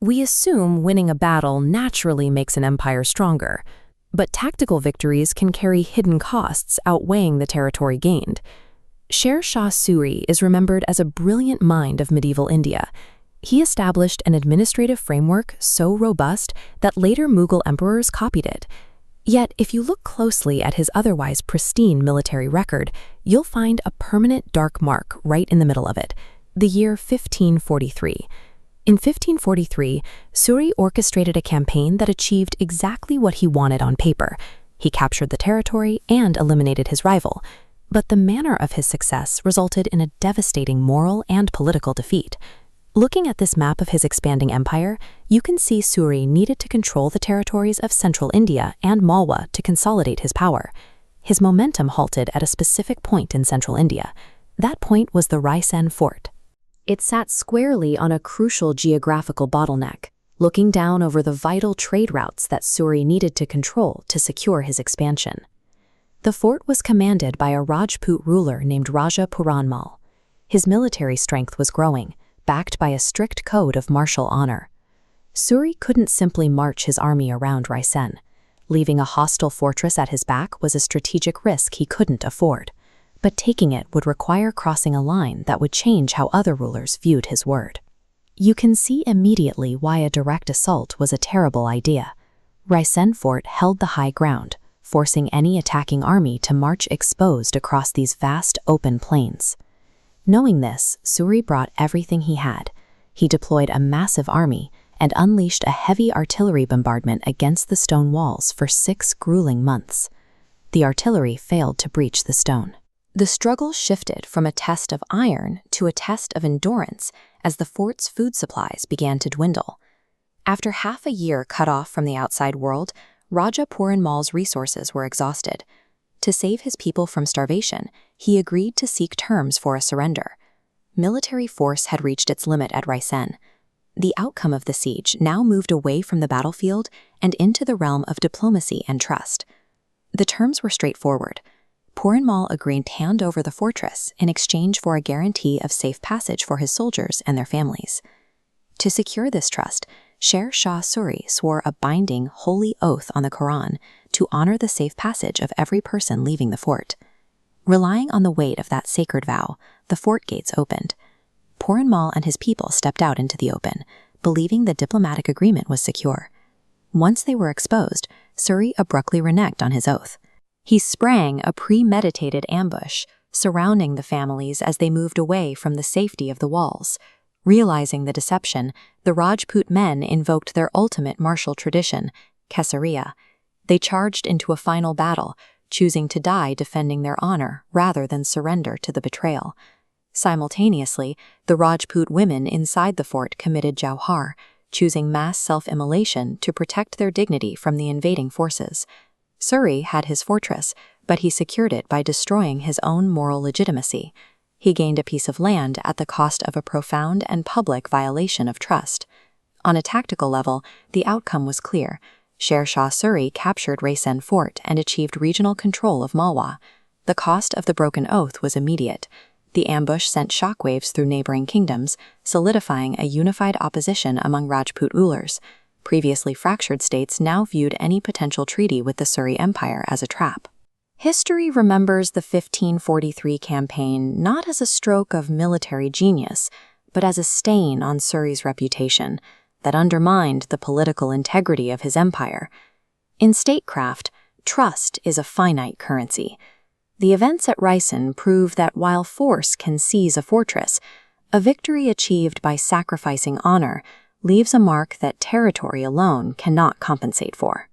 We assume winning a battle naturally makes an empire stronger, but tactical victories can carry hidden costs outweighing the territory gained. Shershahsuri is remembered as a brilliant mind of medieval India. He established an administrative framework so robust that later Mughal emperors copied it. Yet, if you look closely at his otherwise pristine military record, you'll find a permanent dark mark right in the middle of it, the year 1543. In 1543, Suri orchestrated a campaign that achieved exactly what he wanted on paper. He captured the territory and eliminated his rival. But the manner of his success resulted in a devastating moral and political defeat. Looking at this map of his expanding empire, you can see Suri needed to control the territories of central India and Malwa to consolidate his power. His momentum halted at a specific point in central India. That point was the Raisen fort. It sat squarely on a crucial geographical bottleneck, looking down over the vital trade routes that Suri needed to control to secure his expansion. The fort was commanded by a Rajput ruler named Raja Puranmal. His military strength was growing, backed by a strict code of martial honor. Suri couldn't simply march his army around Raisen. Leaving a hostile fortress at his back was a strategic risk he couldn't afford. But taking it would require crossing a line that would change how other rulers viewed his word. You can see immediately why a direct assault was a terrible idea. Raisen fort held the high ground, forcing any attacking army to march exposed across these vast open plains. Knowing this, Suri brought everything he had. He deployed a massive army and unleashed a heavy artillery bombardment against the stone walls for 6 grueling months. The artillery failed to breach the stone. The struggle shifted from a test of iron to a test of endurance as the fort's food supplies began to dwindle. After half a year cut off from the outside world, Raja Puranmal's resources were exhausted. To save his people from starvation, he agreed to seek terms for a surrender. Military force had reached its limit at Raisen. The outcome of the siege now moved away from the battlefield and into the realm of diplomacy and trust. The terms were straightforward. Puranmal agreed to hand over the fortress in exchange for a guarantee of safe passage for his soldiers and their families. To secure this trust, Shershahsuri swore a binding, holy oath on the Quran to honor the safe passage of every person leaving the fort. Relying on the weight of that sacred vow, the fort gates opened. Puranmal and his people stepped out into the open, believing the diplomatic agreement was secure. Once they were exposed, Suri abruptly reneged on his oath. He sprang a premeditated ambush, surrounding the families as they moved away from the safety of the walls. Realizing the deception, the Rajput men invoked their ultimate martial tradition, Kesariya. They charged into a final battle, choosing to die defending their honor rather than surrender to the betrayal. Simultaneously, the Rajput women inside the fort committed jauhar, choosing mass self-immolation to protect their dignity from the invading forces. Suri had his fortress, but he secured it by destroying his own moral legitimacy. He gained a piece of land at the cost of a profound and public violation of trust. On a tactical level, the outcome was clear. Shershahsuri captured Raisen fort and achieved regional control of Malwa. The cost of the broken oath was immediate. The ambush sent shockwaves through neighboring kingdoms, solidifying a unified opposition among Rajput rulers. Previously fractured states now viewed any potential treaty with the Suri Empire as a trap. History remembers the 1543 campaign not as a stroke of military genius, but as a stain on Suri's reputation that undermined the political integrity of his empire. In statecraft, trust is a finite currency. The events at Raisen prove that while force can seize a fortress, a victory achieved by sacrificing honor leaves a mark that territory alone cannot compensate for.